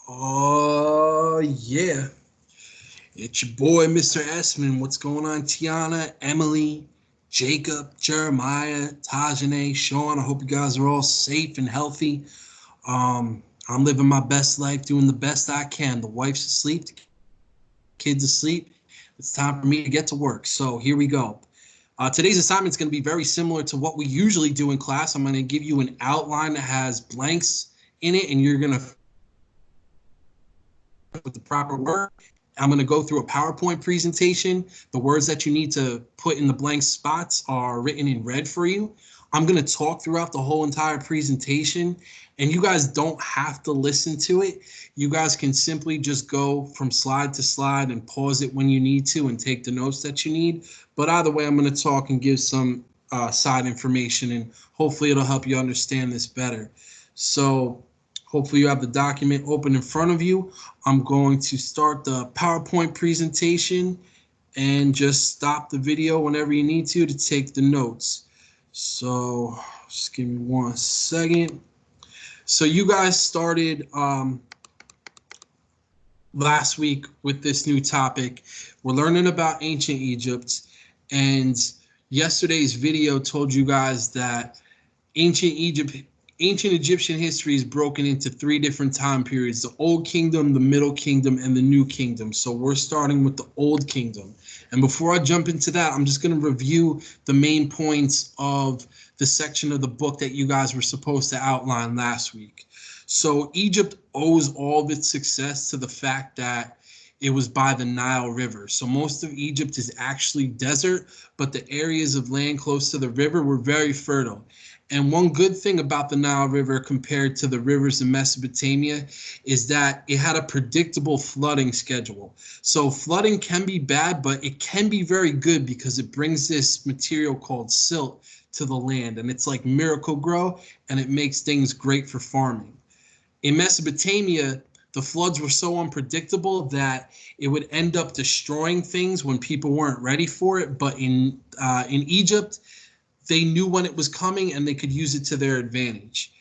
Oh, yeah. It's your boy, Mr. Esmond. What's going on, Tiana, Emily, Jacob, Jeremiah, Tajane, Sean? I hope you guys are all safe and healthy. I'm living my best life, doing the best I can. The wife's asleep, the kids asleep. It's time for me to get to work. So here we go. Today's assignment is going to be very similar to what we usually do in class. I'm going to give you an outline that has blanks in it, and you're going to fill in the blanks with the proper word. I'm going to go through a PowerPoint presentation. The words that you need to put in the blank spots are written in red for you. I'm going to talk throughout the whole entire presentation, and you guys don't have to listen to it. You guys can simply just go from slide to slide and pause it when you need to and take the notes that you need. But either way, I'm going to talk and give some side information, and hopefully it'll help you understand this better. So hopefully you have the document open in front of you. I'm going to start the PowerPoint presentation and just stop the video whenever you need to take the notes. So just give me 1 second. So you guys started last week with this new topic. We're learning about ancient Egypt, and yesterday's video told you guys that ancient Egypt, ancient Egyptian history is broken into three different time periods: the Old Kingdom, the Middle Kingdom, and the New Kingdom. So we're starting with the Old Kingdom. And before I jump into that, I'm just going to review the main points of the section of the book that you guys were supposed to outline last week. So Egypt owes all of its success to the fact that it was by the Nile River. So most of Egypt is actually desert, but the areas of land close to the river were very fertile. And one good thing about the Nile River compared to the rivers in Mesopotamia is that it had a predictable flooding schedule. So flooding can be bad, but it can be very good because it brings this material called silt to the land, and it's like Miracle-Gro, and it makes things great for farming. In Mesopotamia, the floods were so unpredictable that it would end up destroying things when people weren't ready for it. But in Egypt, they knew when it was coming and they could use it to their advantage.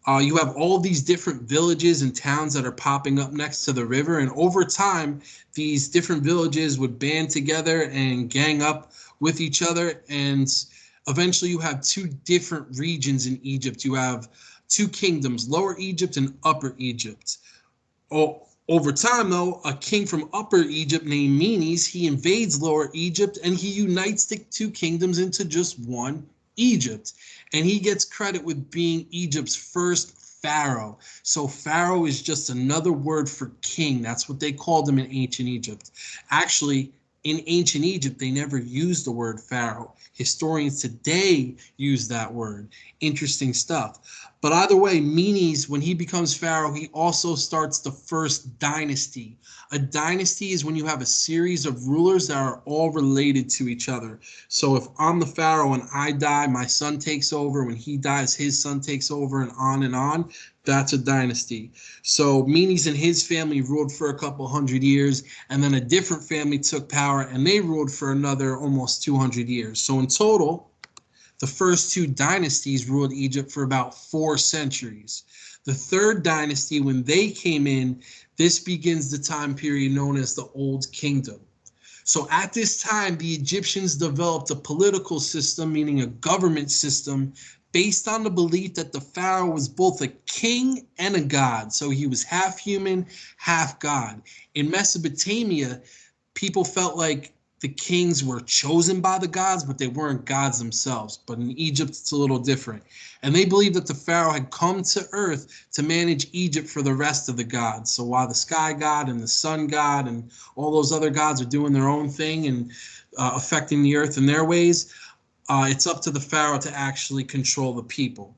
You have all these different villages and towns that are popping up next to the river, and over time, these different villages would band together and gang up with each other, and eventually you have two different regions in Egypt. You have two kingdoms, Lower Egypt and Upper Egypt. Over time, though, a king from Upper Egypt named Menes, he invades Lower Egypt and he unites the two kingdoms into just one Egypt. And he gets credit with being Egypt's first pharaoh. So pharaoh is just another word for king. That's what they called him in ancient Egypt. Actually, in ancient Egypt, they never used the word pharaoh. Historians today use that word. Interesting stuff. But either way, Menes, when he becomes pharaoh, he also starts the first dynasty. A dynasty is when you have a series of rulers that are all related to each other. So if I'm the pharaoh and I die, my son takes over. When he dies, his son takes over, and on and on. That's a dynasty. So Menes and his family ruled for a couple hundred years, and then a different family took power and they ruled for another almost 200 years. So in total, the first two dynasties ruled Egypt for about 4 centuries. The third dynasty, when they came in, this begins the time period known as the Old Kingdom. So at this time, the Egyptians developed a political system, meaning a government system, based on the belief that the pharaoh was both a king and a god. So he was half human, half god. In Mesopotamia, people felt like the kings were chosen by the gods, but they weren't gods themselves. But in Egypt, it's a little different. And they believed that the pharaoh had come to earth to manage Egypt for the rest of the gods. So while the sky god and the sun god and all those other gods are doing their own thing and affecting the earth in their ways, it's up to the pharaoh to actually control the people.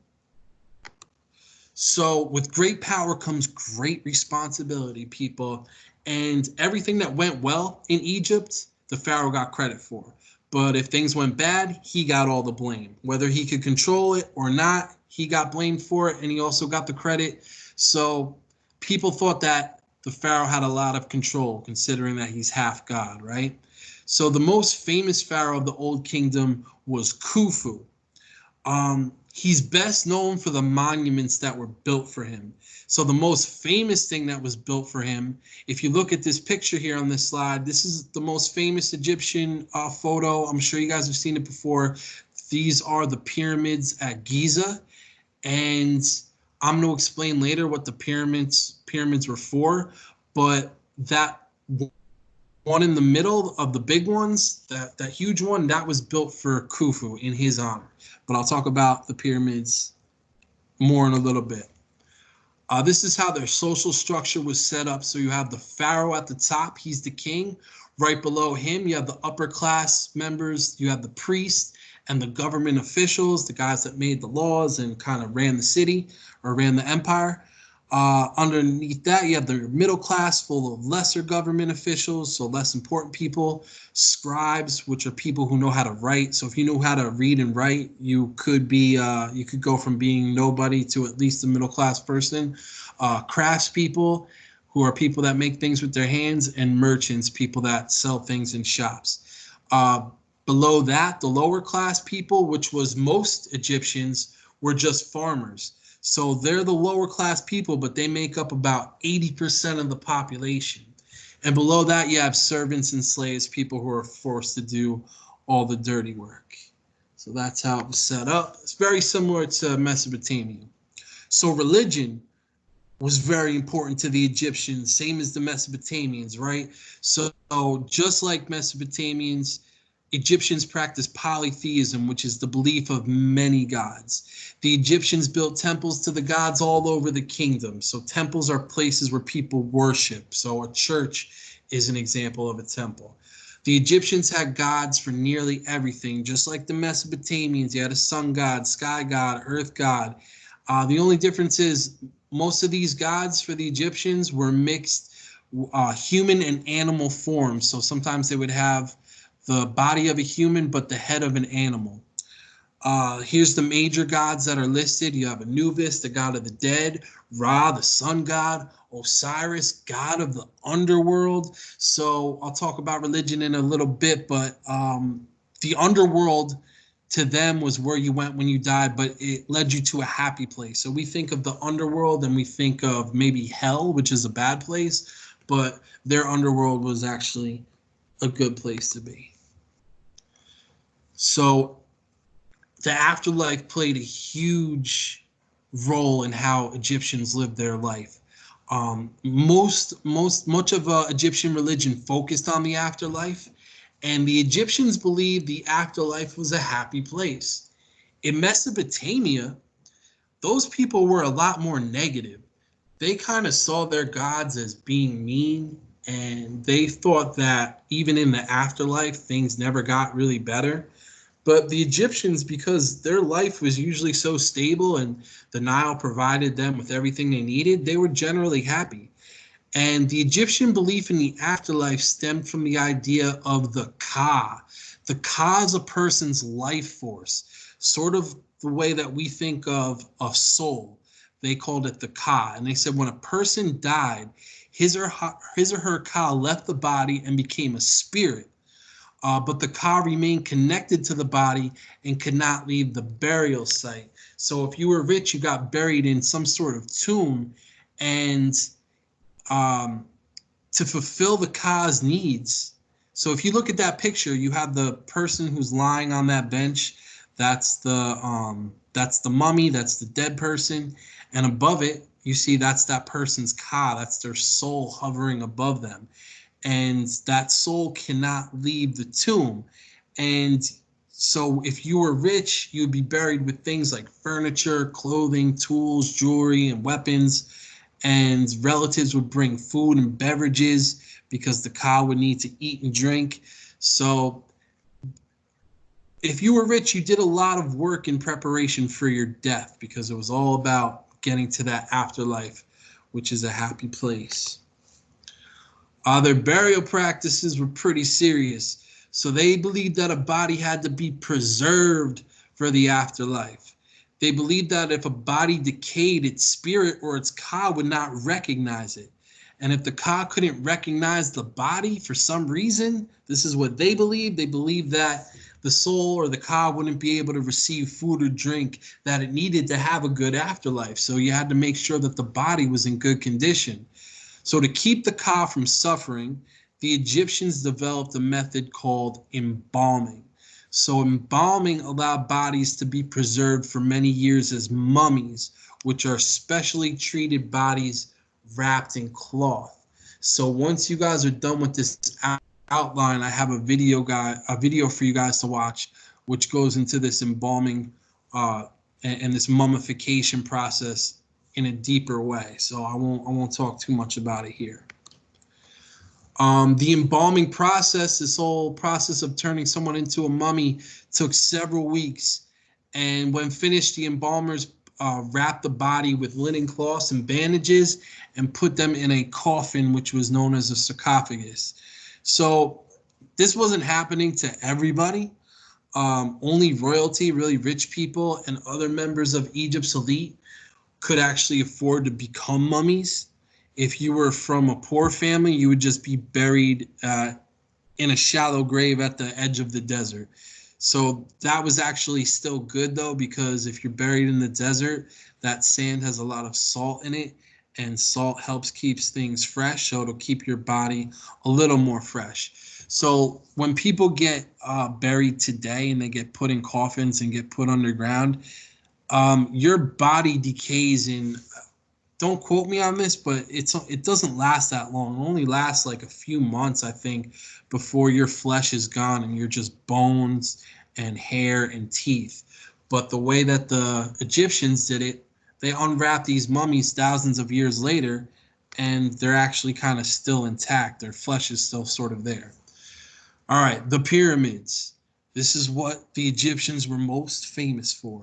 So with great power comes great responsibility, people. And everything that went well in Egypt, the pharaoh got credit for. But if things went bad, he got all the blame. Whether he could control it or not, he got blamed for it, and he also got the credit. So people thought that the pharaoh had a lot of control, considering that he's half god, right? So the most famous pharaoh of the Old Kingdom was Khufu. He's best known for the monuments that were built for him. So the most famous thing that was built for him, if you look at this picture here on this slide, this is the most famous Egyptian photo. I'm sure you guys have seen it before. These are the pyramids at Giza, and I'm going to explain later what the pyramids were for, but that one in the middle of the big ones, that huge one, that was built for Khufu in his honor. But I'll talk about the pyramids more in a little bit. This is how their social structure was set up. So you have the pharaoh at the top. He's the king. Right below him, you have the upper class members. You have the priests and the government officials, the guys that made the laws and kind of ran the city or ran the empire. Underneath that, you have the middle class full of lesser government officials, so less important people. Scribes, which are people who know how to write. So if you know how to read and write, you could go from being nobody to at least a middle class person. Craftspeople, who are people that make things with their hands, and merchants, people that sell things in shops. Below that, the lower class people, which was most Egyptians, were just farmers. So they're the lower class people, but they make up about 80% of the population. And below that, you have servants and slaves, people who are forced to do all the dirty work. So that's how it was set up. It's very similar to Mesopotamia. So religion was very important to the Egyptians, same as the Mesopotamians, right? So just like Mesopotamians, Egyptians practiced polytheism, which is the belief of many gods. The Egyptians built temples to the gods all over the kingdom. So temples are places where people worship. So a church is an example of a temple. The Egyptians had gods for nearly everything, just like the Mesopotamians. You had a sun god, sky god, earth god. The only difference is most of these gods for the Egyptians were mixed human and animal forms. So sometimes they would have the body of a human, but the head of an animal. Here's the major gods that are listed. You have Anubis, the god of the dead, Ra, the sun god, Osiris, god of the underworld. So I'll talk about religion in a little bit, but the underworld to them was where you went when you died, but it led you to a happy place. So we think of the underworld and we think of maybe hell, which is a bad place, but their underworld was actually a good place to be. So the afterlife played a huge role in how Egyptians lived their life. Much of Egyptian religion focused on the afterlife, and the Egyptians believed the afterlife was a happy place. In Mesopotamia, those people were a lot more negative. They kind of saw their gods as being mean, and they thought that even in the afterlife, things never got really better. But the Egyptians, because their life was usually so stable and the Nile provided them with everything they needed, they were generally happy. And the Egyptian belief in the afterlife stemmed from the idea of the Ka. The Ka is a person's life force, sort of the way that we think of a soul. They called it the Ka. And they said when a person died, his or her Ka left the body and became a spirit. But the Ka remained connected to the body and could not leave the burial site. So if you were rich, you got buried in some sort of tomb, and to fulfill the Ka's needs. So if you look at that picture, you have the person who's lying on that bench. That's the mummy. That's the dead person, and above it, you see that's that person's Ka. That's their soul hovering above them. And that soul cannot leave the tomb. And so if you were rich, you would be buried with things like furniture, clothing, tools, jewelry, and weapons. And relatives would bring food and beverages because the Ka would need to eat and drink. So if you were rich, you did a lot of work in preparation for your death because it was all about getting to that afterlife, which is a happy place. Their burial practices were pretty serious. So they believed that a body had to be preserved for the afterlife. They believed that if a body decayed, its spirit or its Ka would not recognize it. And if the Ka couldn't recognize the body for some reason, this is what they believed. They believed that the soul or the ka wouldn't be able to receive food or drink that it needed to have a good afterlife. So you had to make sure that the body was in good condition. So to keep the ka from suffering, the Egyptians developed a method called embalming. So embalming allowed bodies to be preserved for many years as mummies, which are specially treated bodies wrapped in cloth. So once you guys are done with this outline, I have a video for you guys to watch, which goes into this embalming and this mummification process in a deeper way. So I won't talk too much about it here. The embalming process, this whole process of turning someone into a mummy, took several weeks. And when finished, the embalmers wrapped the body with linen cloths and bandages and put them in a coffin, which was known as a sarcophagus. So this wasn't happening to everybody. Only royalty, really rich people, and other members of Egypt's elite could actually afford to become mummies. If you were from a poor family, you would just be buried in a shallow grave at the edge of the desert. So that was actually still good, though, because if you're buried in the desert, that sand has a lot of salt in it, and salt helps keeps things fresh, so it'll keep your body a little more fresh. So when people get buried today and they get put in coffins and get put underground, your body decays in, don't quote me on this, but it doesn't last that long. It only lasts like a few months, I think, before your flesh is gone and you're just bones and hair and teeth. But the way that the Egyptians did it, they unwrapped these mummies thousands of years later, and they're actually kind of still intact. Their flesh is still sort of there. All right, the pyramids. This is what the Egyptians were most famous for.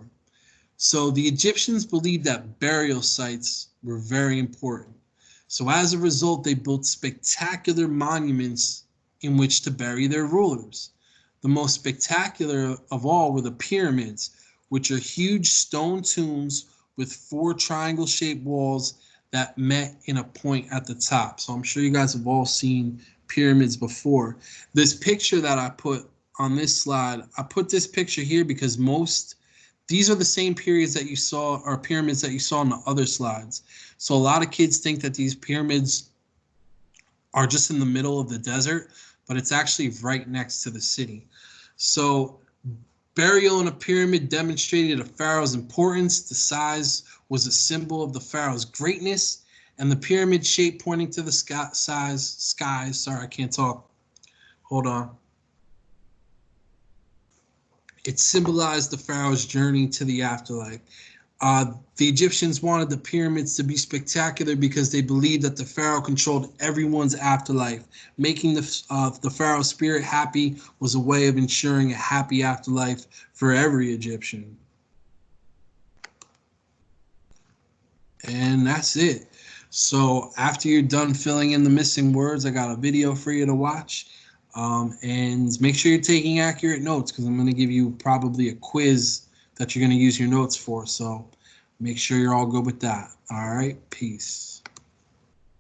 So the Egyptians believed that burial sites were very important. So as a result, they built spectacular monuments in which to bury their rulers. The most spectacular of all were the pyramids, which are huge stone tombs with 4 triangle-shaped walls that met in a point at the top. So I'm sure you guys have all seen pyramids before. This picture that I put on this slide, I put this picture here because these are the same periods that you saw, or pyramids that you saw on the other slides. So a lot of kids think that these pyramids are just in the middle of the desert, but it's actually right next to the city. So burial in a pyramid demonstrated a pharaoh's importance. The size was a symbol of the pharaoh's greatness, and the pyramid shape pointing to the skies. Sorry, I can't talk. Hold on. It symbolized the pharaoh's journey to the afterlife. The Egyptians wanted the pyramids to be spectacular because they believed that the pharaoh controlled everyone's afterlife. Making the pharaoh's spirit happy was a way of ensuring a happy afterlife for every Egyptian. And that's it. So after you're done filling in the missing words, I got a video for you to watch. And make sure you're taking accurate notes, because I'm going to give you probably a quiz that you're going to use your notes for. So make sure you're all good with that. All right. Peace.